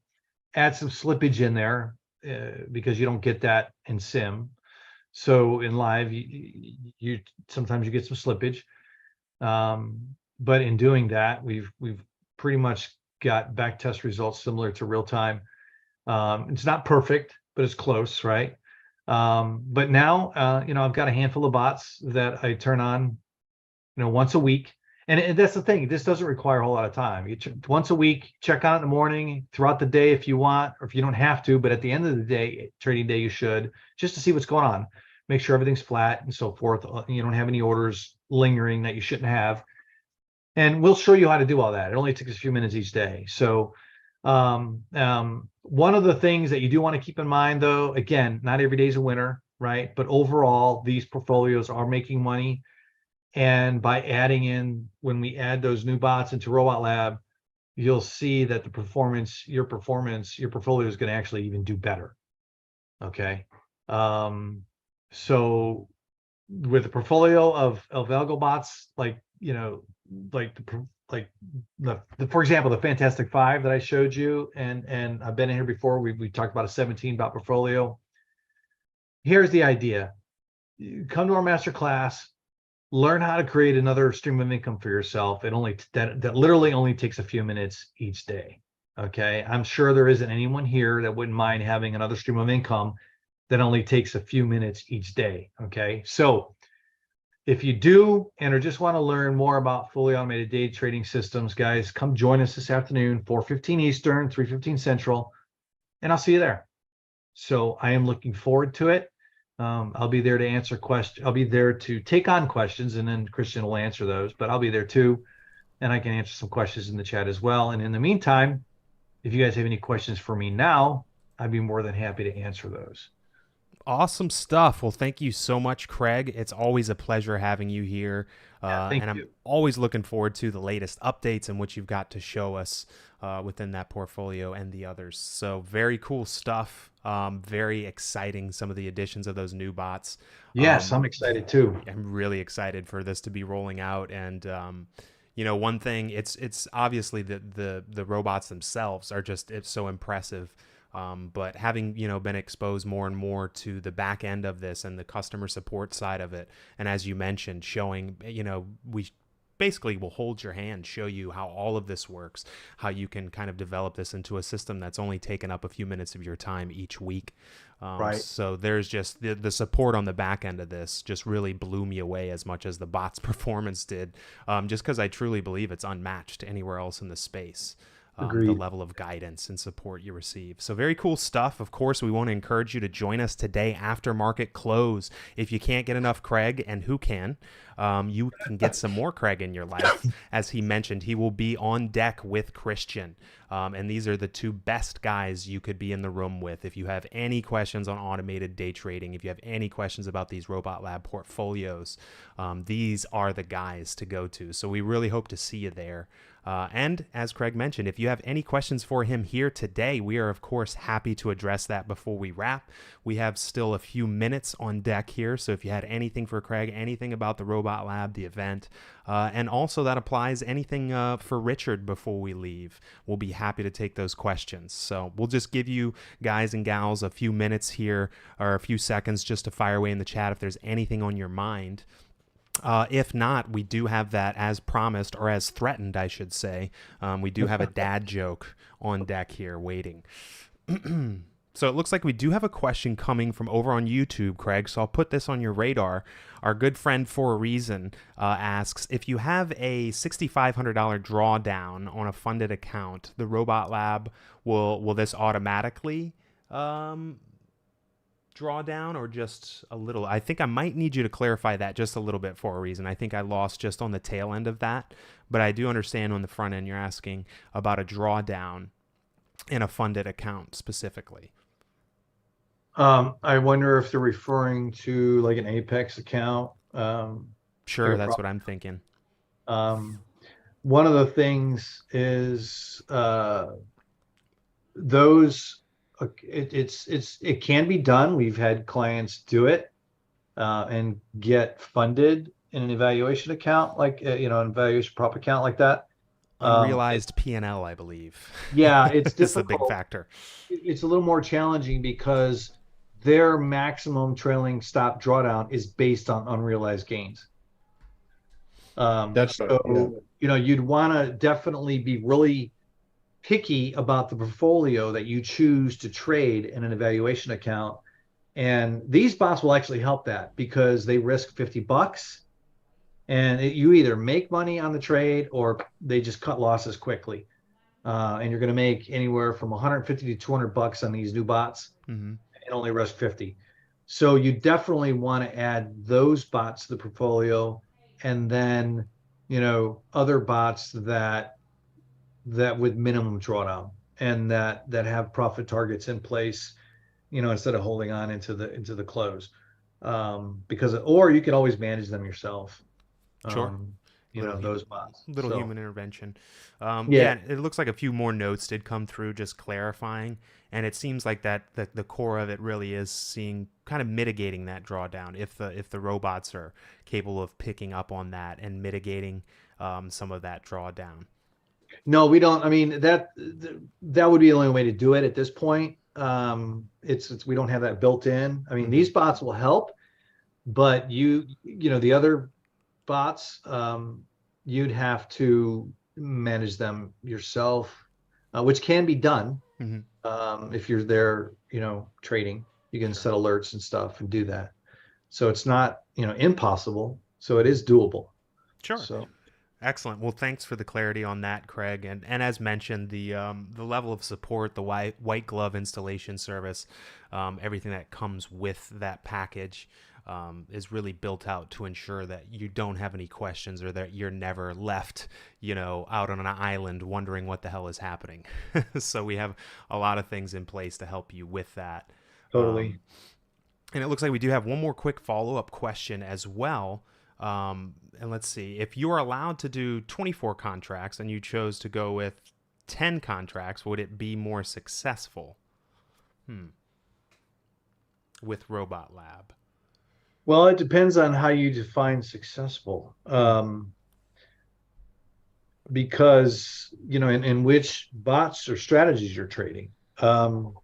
add some slippage in there because you don't get that in sim. So in live, you sometimes you get some slippage, but in doing that, we've pretty much got backtest results similar to real time. It's not perfect, but it's close, right? But now, you know, I've got a handful of bots that I turn on, you know, once a week. And that's the thing. This doesn't require a whole lot of time. You once a week, check on it in the morning, throughout the day if you want, or if you don't have to. But at the end of the day, trading day, you should, just to see what's going on. Make sure everything's flat and so forth. You don't have any orders lingering that you shouldn't have. And we'll show you how to do all that. It only takes a few minutes each day. So one of the things that you do want to keep in mind, though, again, not every day is a winner, right? But overall, these portfolios are making money. And by adding in, when we add those new bots into Robot Lab, you'll see that the performance, your portfolio is going to actually even do better. Okay. So with the portfolio of algo bots, like, you know, like for example, the Fantastic Five that I showed you, and I've been in here before. We talked about a 17 bot portfolio. Here's the idea: you come to our master class, learn how to create another stream of income for yourself. It only that literally only takes a few minutes each day. Okay, I'm sure there isn't anyone here that wouldn't mind having another stream of income that only takes a few minutes each day. Okay, so if you do and or just want to learn more about fully automated day trading systems, guys, come join us this afternoon, 4:15 Eastern, 3:15 Central, and I'll see you there. So I am looking forward to it. I'll be there to answer questions. I'll be there to take on questions, and then Christian will answer those, but I'll be there too. And I can answer some questions in the chat as well. And in the meantime, if you guys have any questions for me now, I'd be more than happy to answer those. Awesome stuff. Well, thank you so much, Craig. It's always a pleasure having you here. Thank and you. I'm always looking forward to the latest updates and what you've got to show us within that portfolio and the others. So very cool stuff. Very exciting, some of the additions of those new bots. Yes, I'm excited too. I'm really excited for this to be rolling out. And, you know, one thing, it's obviously the robots themselves are just, it's so impressive. But having, you know, been exposed more and more to the back end of this and the customer support side of it, and as you mentioned, showing, you know, we basically will hold your hand, show you how all of this works, how you can kind of develop this into a system that's only taken up a few minutes of your time each week. Right. So there's just the support on the back end of this just really blew me away as much as the bot's performance did, just because I truly believe it's unmatched anywhere else in the space. The level of guidance and support you receive. So very cool stuff. Of course, we want to encourage you to join us today after market close. If you can't get enough Craig, and who can, you can get some more Craig in your life. As he mentioned, he will be on deck with Christian. And these are the two best guys you could be in the room with. If you have any questions on automated day trading, if you have any questions about these Robot Lab portfolios, these are the guys to go to. So we really hope to see you there. And as Craig mentioned, if you have any questions for him here today, we are, of course, happy to address that before we wrap. We have still a few minutes on deck here, so if you had anything for Craig, anything about the Robot Lab, the event, and also that applies anything for Richard before we leave, we'll be happy to take those questions. So we'll just give you guys and gals a few minutes here, or a few seconds, just to fire away in the chat if there's anything on your mind. If not, we do have that, as promised, or as threatened, I should say. We do have a dad joke on deck here waiting. So it looks like we do have a question coming from over on YouTube, Craig, so I'll put this on your radar. Our good friend For a Reason asks, if you have a $6,500 drawdown on a funded account, the Robot Lab, will this automatically draw down, or just a little? I think I might need you to clarify that just a little bit, For a Reason. I think I lost just on the tail end of that, but I do understand on the front end you're asking about a drawdown in a funded account specifically. I wonder if they're referring to like an Apex account. Sure, that's what I'm thinking. One of the things is those. It can be done. We've had clients do it and get funded in an evaluation account, like an evaluation prop account like that. Unrealized P&L, I believe. Yeah, it's It's a big factor. It's a little more challenging because their maximum trailing stop drawdown is based on unrealized gains. That's right, yeah. You'd want to definitely be really picky about the portfolio that you choose to trade in an evaluation account. And these bots will actually help that, because they risk $50 and you either make money on the trade or they just cut losses quickly. And you're going to make anywhere from 150 to 200 bucks on these new bots, and only risk 50. So you definitely want to add those bots to the portfolio, and then, other bots that with minimum drawdown and that have profit targets in place, instead of holding on into the close, or you can always manage them yourself. Sure. Those bots. Human intervention. Yeah, it looks like a few more notes did come through just clarifying, and it seems like that the core of it really is kind of mitigating that drawdown if the robots are capable of picking up on that and mitigating some of that drawdown. No, we don't. I mean, that would be the only way to do it at this point. We don't have that built in. I mean, these bots will help, but the other bots, you'd have to manage them yourself, which can be done. If you're there, trading, you can set alerts and stuff and do that. So it's not, impossible. So it is doable. Sure. So. Excellent. Well, thanks for the clarity on that, Craig. And as mentioned, the level of support, the white glove installation service, everything that comes with that package is really built out to ensure that you don't have any questions, or that you're never left, out on an island wondering what the hell is happening. So we have a lot of things in place to help you with that. Totally. And it looks like we do have one more quick follow-up question as well. And let's see, if you are allowed to do 24 contracts and you chose to go with 10 contracts, would it be more successful? With Robot Lab? Well, it depends on how you define successful. Because, in which bots or strategies you're trading. The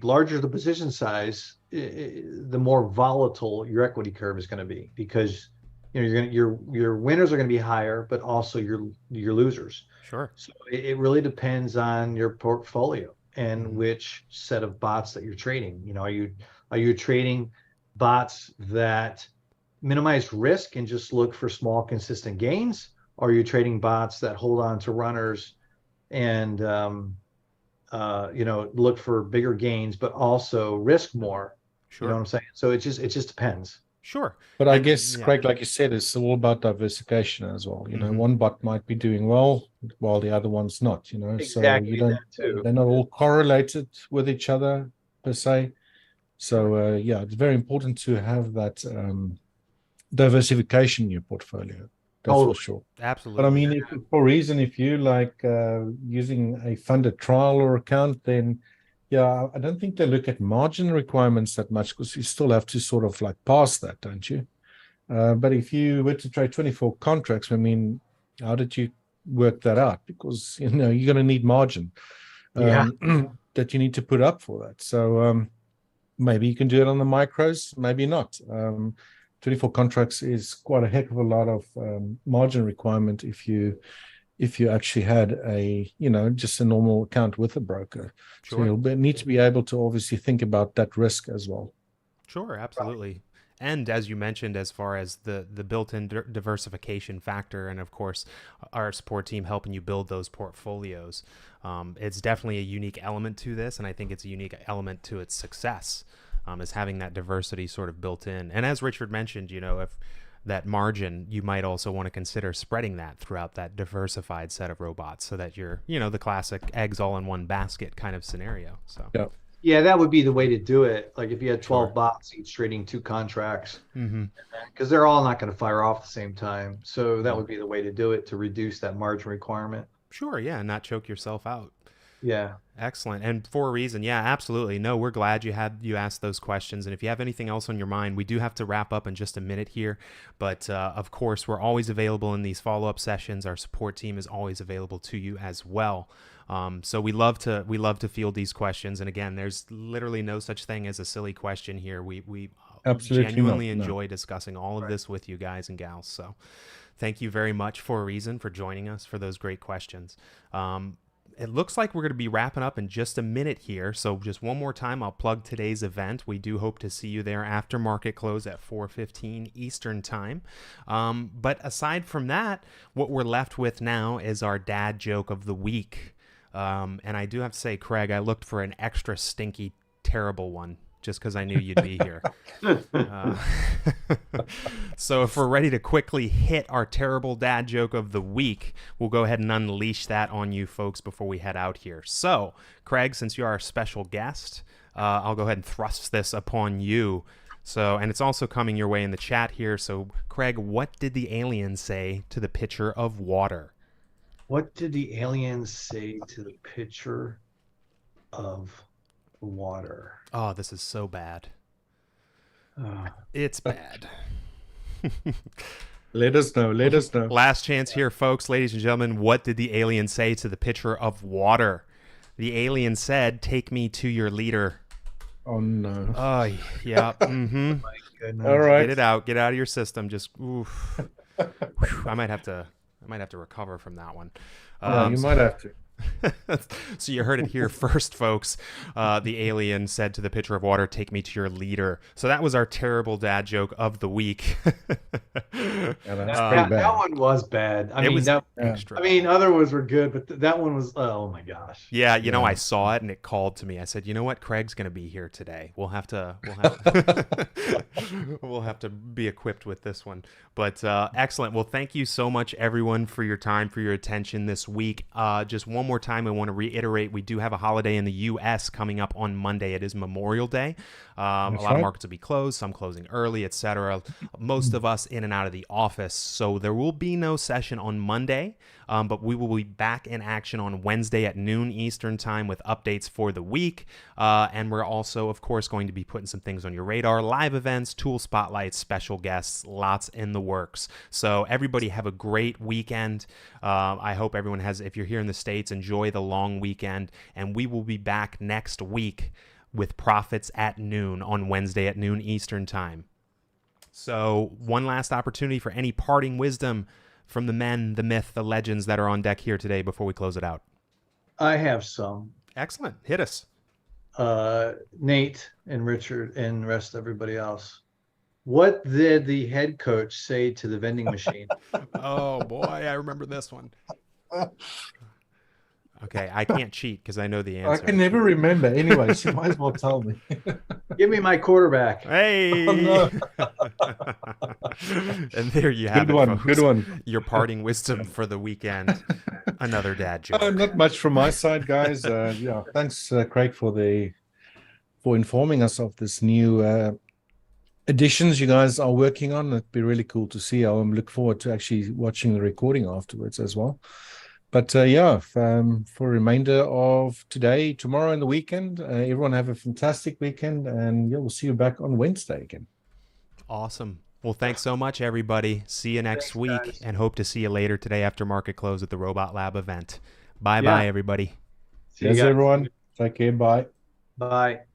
larger the position size, the more volatile your equity curve is going to be, because your winners are going to be higher, but also your losers. Sure. So it really depends on your portfolio and which set of bots that you're trading. Are you trading bots that minimize risk and just look for small, consistent gains? Or are you trading bots that hold on to runners and look for bigger gains, but also risk more? Sure. You know what I'm saying? So it just depends. Sure. But I guess, Craig, like you said, it's all about diversification as well. One bot might be doing well while the other one's not, Exactly. So they're not all correlated with each other per se. So it's very important to have that diversification in your portfolio. That's Totally. for sure. Absolutely. But I mean, if for reason, if you like using a funded trial or account, then yeah, I don't think they look at margin requirements that much because you still have to sort of like pass that, don't you? But if you were to trade 24 contracts, I mean, how did you work that out? Because you're going to need margin that you need to put up for that. So maybe you can do it on the micros, maybe not. 24 contracts is quite a heck of a lot of margin requirement if you actually had a just a normal account with a broker. Sure. So you'll need to be able to obviously think about that risk as well. Sure, absolutely. And as you mentioned, as far as the built-in diversification factor, and of course, our support team helping you build those portfolios, it's definitely a unique element to this, and I think it's a unique element to its success, is having that diversity sort of built in. And as Richard mentioned, if that margin, you might also want to consider spreading that throughout that diversified set of robots, so that you're, the classic eggs all in one basket kind of scenario. So yeah. Yeah, that would be the way to do it. Like if you had 12 Sure. bots each trading 2 contracts, Mm-hmm. because they're all not going to fire off at the same time. So that would be the way to do it, to reduce that margin requirement. Sure, yeah, and not choke yourself out. Yeah. Excellent. And for a reason, yeah, absolutely. No, we're glad you asked those questions. And if you have anything else on your mind, we do have to wrap up in just a minute here. But of course, we're always available in these follow-up sessions. Our support team is always available to you as well. So we love to field these questions. And again, there's literally no such thing as a silly question here. We Absolutely genuinely not, no. enjoy discussing all of this with you guys and gals. So thank you very much for a reason for joining us for those great questions. It looks like we're going to be wrapping up in just a minute here. So just one more time, I'll plug today's event. We do hope to see you there after market close at 4:15 Eastern time. But aside from that, what we're left with now is our dad joke of the week. And I do have to say, Craig, I looked for an extra stinky, terrible one just because I knew you'd be here. So if we're ready to quickly hit our terrible dad joke of the week, we'll go ahead and unleash that on you folks before we head out here. So, Craig, since you're our special guest, I'll go ahead and thrust this upon you. So, and it's also coming your way in the chat here. So, Craig, what did the alien say to the pitcher of water? What did the aliens say to the pitcher of water? Oh, this is so bad. Uh, It's bad. Let us know. Let us know. Last chance here, folks. Ladies and gentlemen, what did the alien say to the pitcher of water? The alien said, "Take me to your leader." Oh, no. Oh, yeah. Mm-hmm. my goodness. All right. Get it out. Get it out of your system. Just, oof. Whew, I might have to recover from that one. Yeah, you might have to. So you heard it here first, folks. The alien said to the pitcher of water, "Take me to your leader." So that was our terrible dad joke of the week. Yeah, that's pretty bad. That one was bad. I It mean, was that, extra. I mean, other ones were good, but that one was, oh my gosh. Yeah, you know, Yeah. I saw it and it called to me. I said, "You know what? Craig's going to be here today. We'll have to we'll have to be equipped with this one." But excellent. Well, thank you so much, everyone, for your time, for your attention this week. Just one more time, I want to reiterate, we do have a holiday in the U.S. coming up on Monday. It is Memorial Day. A lot of markets will be closed, some closing early, etc. Most of us in and out of the office. So there will be no session on Monday, but we will be back in action on Wednesday at noon Eastern time with updates for the week. And we're also, of course, going to be putting some things on your radar, live events, tool spotlights, special guests, lots in the works. So everybody have a great weekend. I hope everyone has, if you're here in the States, enjoy the long weekend. And we will be back next week with profits at noon on Wednesday at noon Eastern time. So one last opportunity for any parting wisdom from the men, the myth, the legends that are on deck here today before we close it out. I have some. Excellent. Hit us. Nate and Richard and the rest of everybody else. What did the head coach say to the vending machine? Oh, boy. I remember this one. Okay, I can't cheat because I know the I answer. can never remember. Anyway, you might as well tell me. Give me my quarterback. Hey! Oh, no. And there you have Good it, one. folks. Good one. Your parting wisdom for the weekend. Another dad joke. Not much from my side, guys. Yeah, thanks, Craig, for informing us of this new additions you guys are working on. It'd be really cool to see. I'll look forward to actually watching the recording afterwards as well. But yeah, for a remainder of today, tomorrow, and the weekend, everyone have a fantastic weekend, and yeah, we'll see you back on Wednesday again. Awesome. Well, thanks so much, everybody. See you next Thanks, week, guys. and hope to see you later today after market close at the Robot Lab event. Bye-bye, everybody. See you Yes, guys. everyone. Take care. Bye. Bye.